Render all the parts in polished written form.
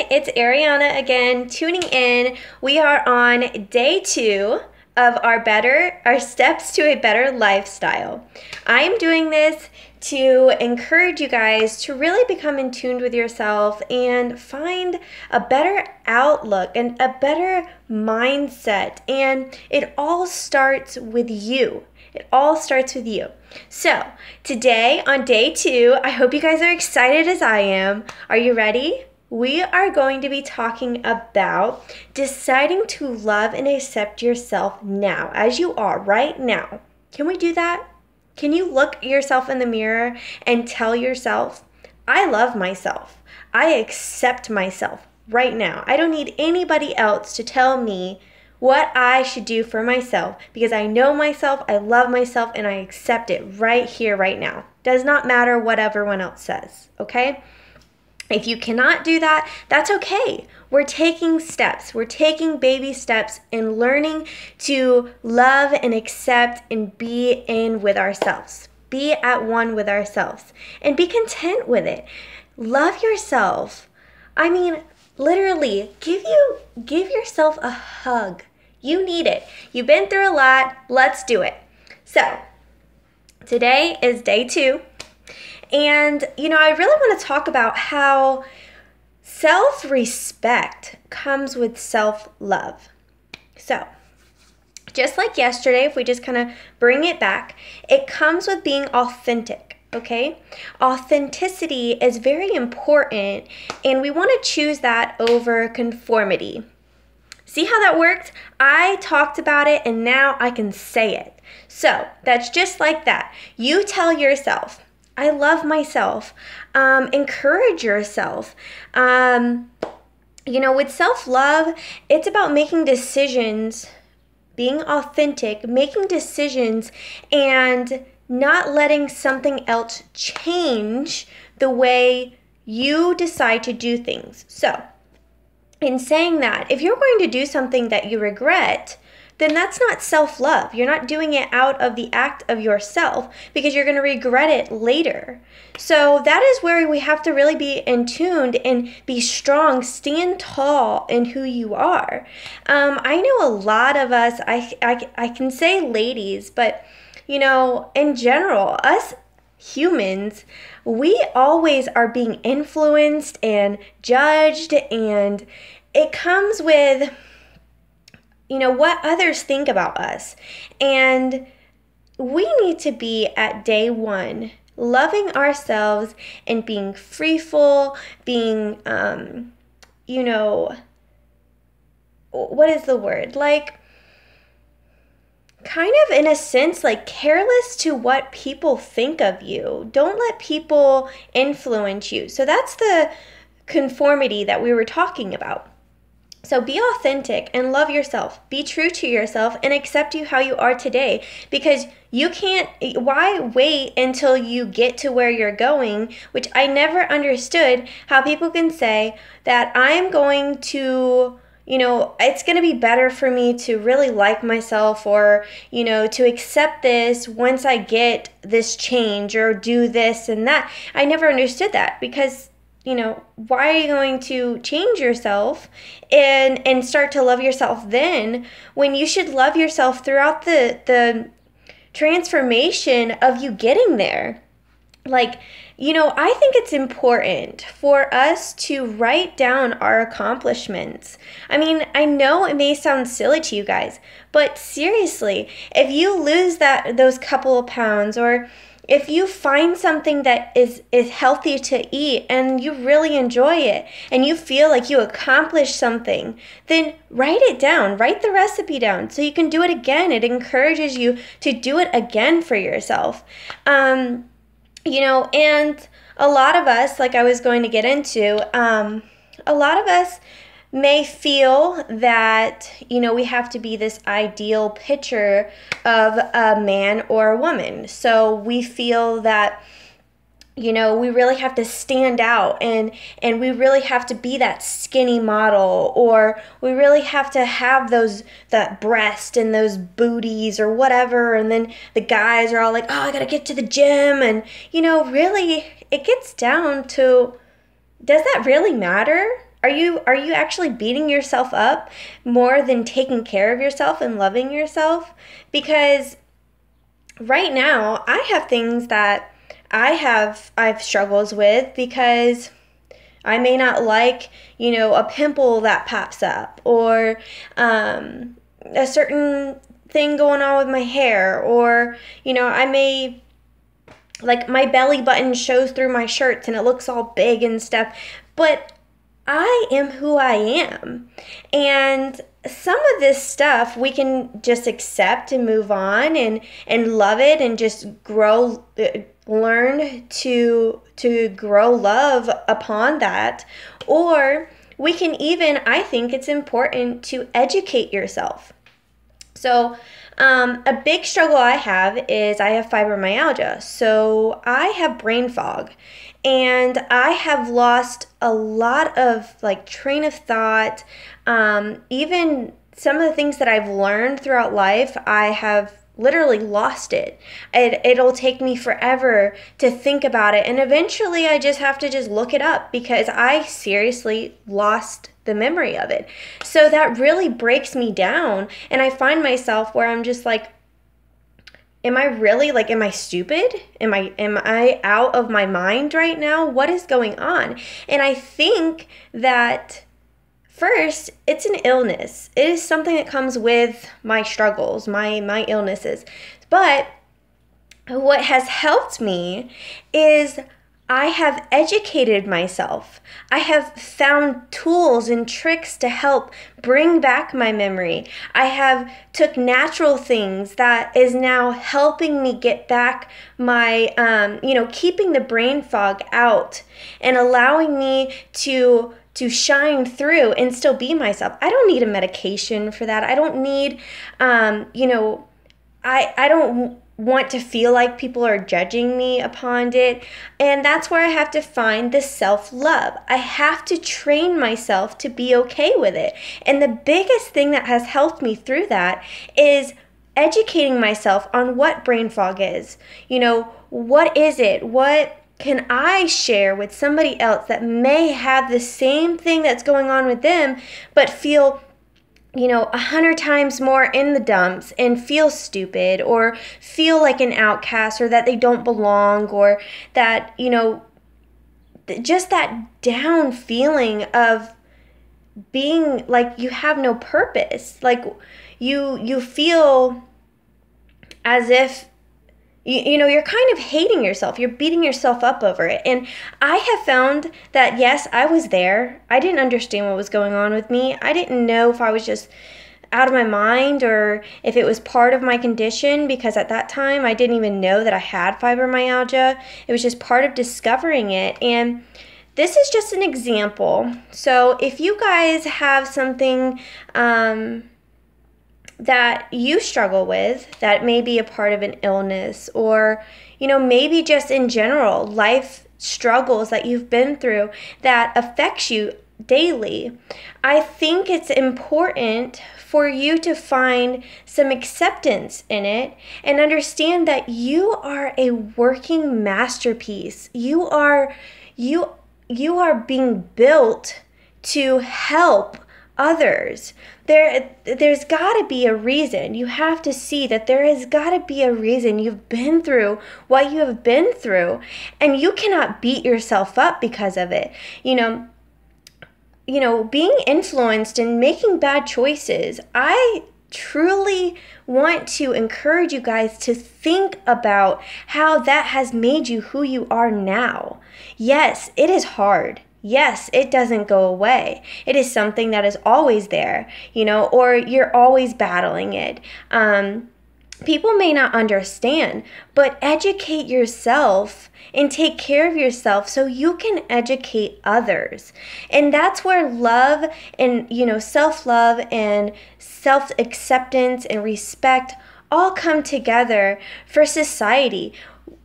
it's Ariana again, tuning in. We are on day 2 of our steps to a better lifestyle. I am doing this to encourage you guys to really become in tune with yourself and find a better outlook and a better mindset. And it all starts with you. It all starts with you. So today on day 2, I hope you guys are excited as I am. Are you ready? We are going to be talking about deciding to love and accept yourself now, as you are right now. Can we do that? Can you look yourself in the mirror and tell yourself, I love myself. I accept myself right now. I don't need anybody else to tell me what I should do for myself because I know myself, I love myself, and I accept it right here, right now. Does not matter what everyone else says, okay? If you cannot do that, that's okay. We're taking steps. We're taking baby steps in learning to love and accept and be in with ourselves. Be at one with ourselves and be content with it. Love yourself. I mean, literally, give yourself a hug. You need it. You've been through a lot. Let's do it. So, today is day 2. And, I really want to talk about how self-respect comes with self-love. So, just like yesterday, if we just kind of bring it back, it comes with being authentic, okay? Authenticity is very important, and we want to choose that over conformity. See how that worked? I talked about it, and now I can say it. So, that's just like that. You tell yourself, I love myself. Encourage yourself. With self-love, it's about making decisions, being authentic, making decisions, and not letting something else change the way you decide to do things. So, in saying that, if you're going to do something that you regret, then that's not self-love. You're not doing it out of the act of yourself because you're going to regret it later. So that is where we have to really be in tuned and be strong, stand tall in who you are. I know a lot of us, I can say ladies, but in general, us humans, we always are being influenced and judged, and it comes with what others think about us. And we need to be at day 1, loving ourselves and being freeful, being, what is the word? Like, kind of in a sense, like careless to what people think of you. Don't let people influence you. So that's the conformity that we were talking about. So be authentic and love yourself. Be true to yourself and accept you how you are today, because you can't, why wait until you get to where you're going, which I never understood how people can say that I'm going to, it's going to be better for me to really like myself or, to accept this once I get this change or do this and that. I never understood that because why are you going to change yourself and start to love yourself then when you should love yourself throughout the transformation of you getting there? Like, I think it's important for us to write down our accomplishments. I mean, I know it may sound silly to you guys, but seriously, if you lose those couple of pounds, or if you find something that is healthy to eat and you really enjoy it and you feel like you accomplished something, then write it down. Write the recipe down so you can do it again. It encourages you to do it again for yourself. And a lot of us, like I was going to get into, a lot of us may feel that, we have to be this ideal picture of a man or a woman. So we feel that, we really have to stand out and we really have to be that skinny model, or we really have to have that breast and those booties or whatever. And then the guys are all like, oh, I got to get to the gym. And, really, it gets down to, does that really matter? Are you actually beating yourself up more than taking care of yourself and loving yourself? Because right now I have things that I've struggles with because I may not like, a pimple that pops up, or a certain thing going on with my hair, or I may, like, my belly button shows through my shirts and it looks all big and stuff, but I am who I am. And some of this stuff we can just accept and move on and love it, and just grow, learn to grow love upon that. Or we can even, I think it's important to educate yourself. So a big struggle I have is I have fibromyalgia. So I have brain fog, and I have lost a lot of, like, train of thought. Even some of the things that I've learned throughout life, I have literally lost it. It'll take me forever to think about it, and eventually I just have to just look it up because I seriously lost the memory of it. So that really breaks me down, and I find myself where I'm just like, am I really, like, am I stupid? Am I out of my mind right now? What is going on? And I think that first, it's an illness. It is something that comes with my struggles, my illnesses. But what has helped me is I have educated myself. I have found tools and tricks to help bring back my memory. I have took natural things that is now helping me get back my, keeping the brain fog out and allowing me to shine through and still be myself. I don't need a medication for that. I don't need, I don't want to feel like people are judging me upon it. And that's where I have to find the self-love. I have to train myself to be okay with it. And the biggest thing that has helped me through that is educating myself on what brain fog is. What is it? What can I share with somebody else that may have the same thing that's going on with them, but feel 100 times more in the dumps and feel stupid, or feel like an outcast, or that they don't belong, or that, just that down feeling of being like you have no purpose. Like you feel as if you're kind of hating yourself. You're beating yourself up over it. And I have found that, yes, I was there. I didn't understand what was going on with me. I didn't know if I was just out of my mind or if it was part of my condition, because at that time I didn't even know that I had fibromyalgia. It was just part of discovering it. And this is just an example. So if you guys have something that you struggle with, that may be a part of an illness, or maybe just in general life struggles that you've been through that affects you daily, I think it's important for you to find some acceptance in it and understand that you are a working masterpiece. You are being built to help others. There's got to be a reason. You have to see that there has got to be a reason you've been through what you have been through, and you cannot beat yourself up because of it. Being influenced and making bad choices, I truly want to encourage you guys to think about how that has made you who you are now. Yes, it is hard. Yes, it doesn't go away. It is something that is always there, or you're always battling it. People may not understand, but educate yourself and take care of yourself so you can educate others. And that's where love and, self-love and self-acceptance and respect all come together for society.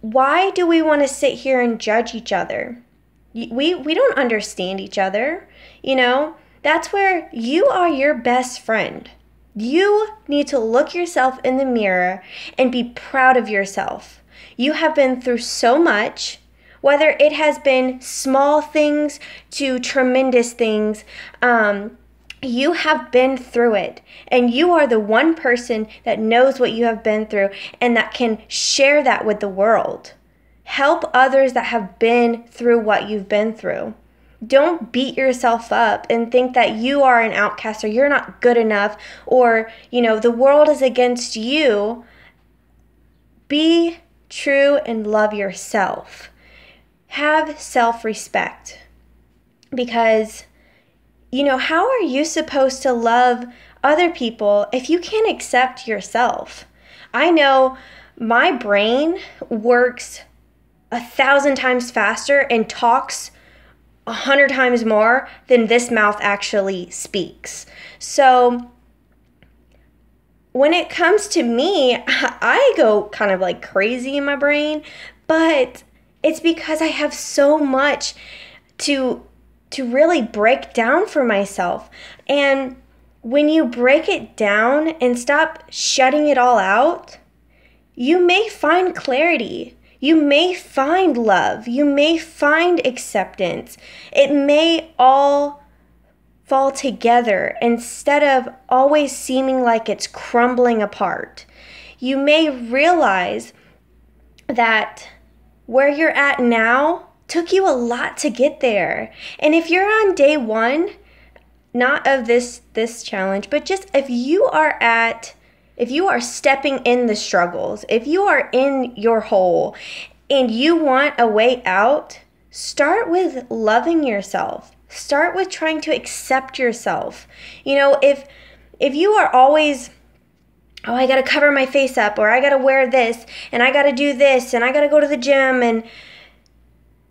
Why do we want to sit here and judge each other? We don't understand each other, That's where you are your best friend. You need to look yourself in the mirror and be proud of yourself. You have been through so much. whether it has been small things to tremendous things. You have been through it, and you are the one person that knows what you have been through and that can share that with the world. Help others that have been through what you've been through. Don't beat yourself up and think that you are an outcast or you're not good enough or, the world is against you. Be true and love yourself. Have self-respect, because how are you supposed to love other people if you can't accept yourself? I know my brain works 1,000 times faster and talks 100 times more than this mouth actually speaks. So when it comes to me, I go kind of like crazy in my brain, but it's because I have so much to really break down for myself. And when you break it down and stop shutting it all out, you may find clarity. You may find love. You may find acceptance. It may all fall together instead of always seeming like it's crumbling apart. You may realize that where you're at now took you a lot to get there. And if you're on day one, not of this challenge, but just if you are stepping in the struggles, if you are in your hole and you want a way out, start with loving yourself. Start with trying to accept yourself. If you are always, I got to cover my face up, or I got to wear this, and I got to do this, and I got to go to the gym, and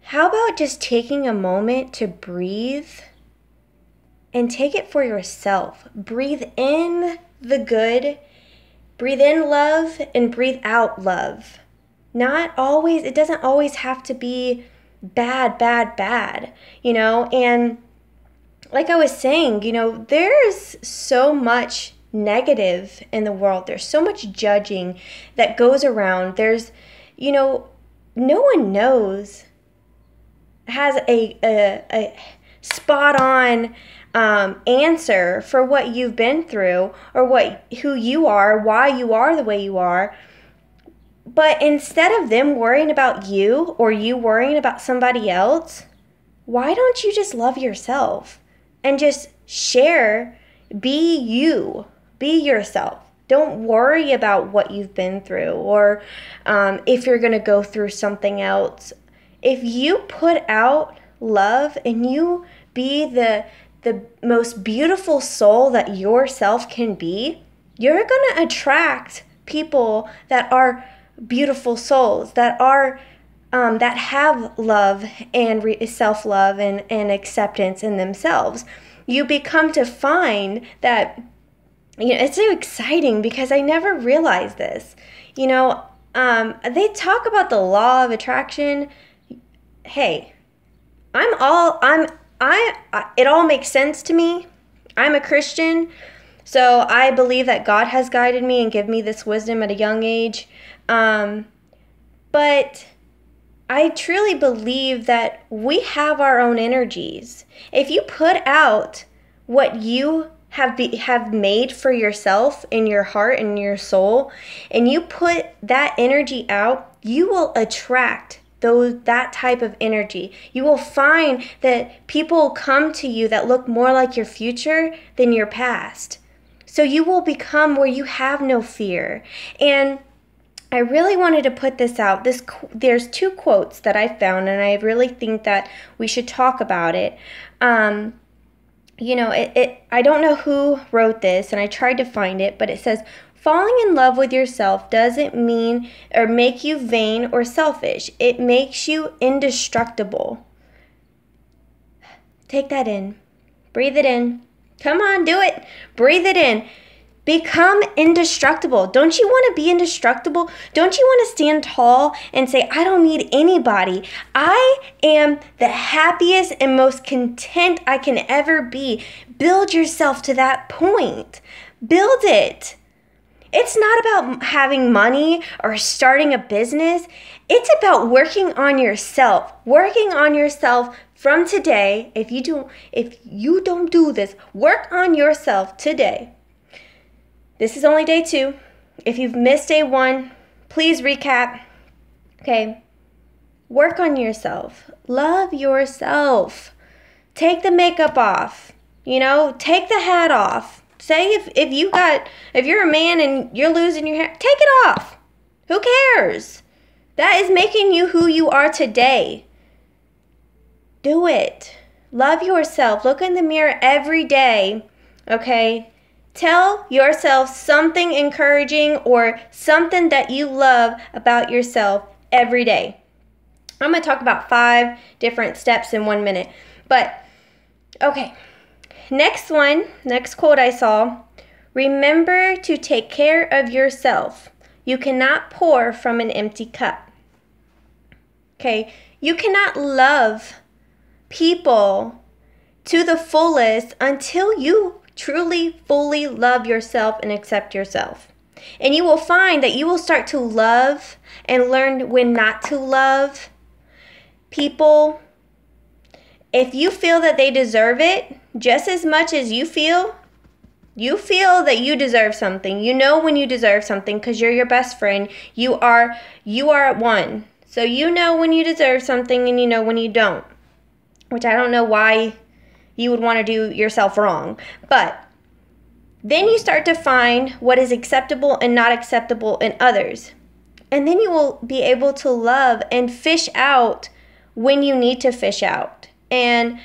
how about just taking a moment to breathe and take it for yourself? Breathe in the good, breathe in love, and breathe out love. It doesn't always have to be bad, and like I was saying, there's so much negative in the world. There's so much judging that goes around. There's, no one has a spot on answer for what you've been through or who you are, why you are the way you are. But instead of them worrying about you or you worrying about somebody else, why don't you just love yourself and just share, be you, be yourself. Don't worry about what you've been through or if you're going to go through something else. If you put out love and you be the most beautiful soul that yourself can be, you're going to attract people that are beautiful souls, that are that have love and self-love and acceptance in themselves. You become to find that, it's so exciting because I never realized this. They talk about the law of attraction. Hey, it all makes sense to me. I'm a Christian, so I believe that God has guided me and given me this wisdom at a young age. But I truly believe that we have our own energies. If you put out what you have made for yourself in your heart and your soul, and you put that energy out, you will attract that type of energy. You will find that people come to you that look more like your future than your past. So you will become where you have no fear. And I really wanted to put this out. There's two quotes that I found, and I really think that we should talk about it. I don't know who wrote this, and I tried to find it, but it says, falling in love with yourself doesn't mean or make you vain or selfish. It makes you indestructible. Take that in. Breathe it in. Come on, do it. Breathe it in. Become indestructible. Don't you want to be indestructible? Don't you want to stand tall and say, I don't need anybody. I am the happiest and most content I can ever be. Build yourself to that point. Build it. It's not about having money or starting a business. It's about working on yourself. Working on yourself from today. If you don't do this, work on yourself today. This is only day 2. If you've missed day 1, please recap. Okay. Work on yourself. Love yourself. Take the makeup off. Take the hat off. Say if you're a man and you're losing your hair, take it off. Who cares? That is making you who you are today. Do it. Love yourself. Look in the mirror every day. Okay? Tell yourself something encouraging or something that you love about yourself every day. I'm going to talk about 5 different steps in 1 minute. But, okay. Next quote I saw, remember to take care of yourself. You cannot pour from an empty cup. Okay, you cannot love people to the fullest until you truly, fully love yourself and accept yourself. And you will find that you will start to love and learn when not to love people. If you feel that they deserve it just as much as you feel that you deserve something. You know when you deserve something because you're your best friend. You are at one. So you know when you deserve something and you know when you don't. Which I don't know why you would want to do yourself wrong. But then you start to find what is acceptable and not acceptable in others. And then you will be able to love and fish out when you need to fish out. And,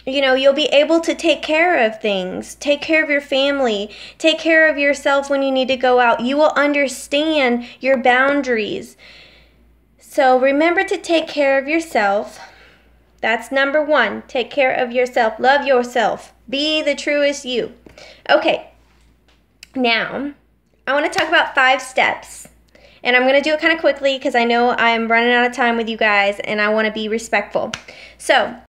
you'll be able to take care of things, take care of your family, take care of yourself when you need to go out. You will understand your boundaries. So remember to take care of yourself. That's number 1. Take care of yourself. Love yourself. Be the truest you. Okay. Now, I want to talk about 5 steps. And I'm going to do it kind of quickly because I know I'm running out of time with you guys and I want to be respectful. So,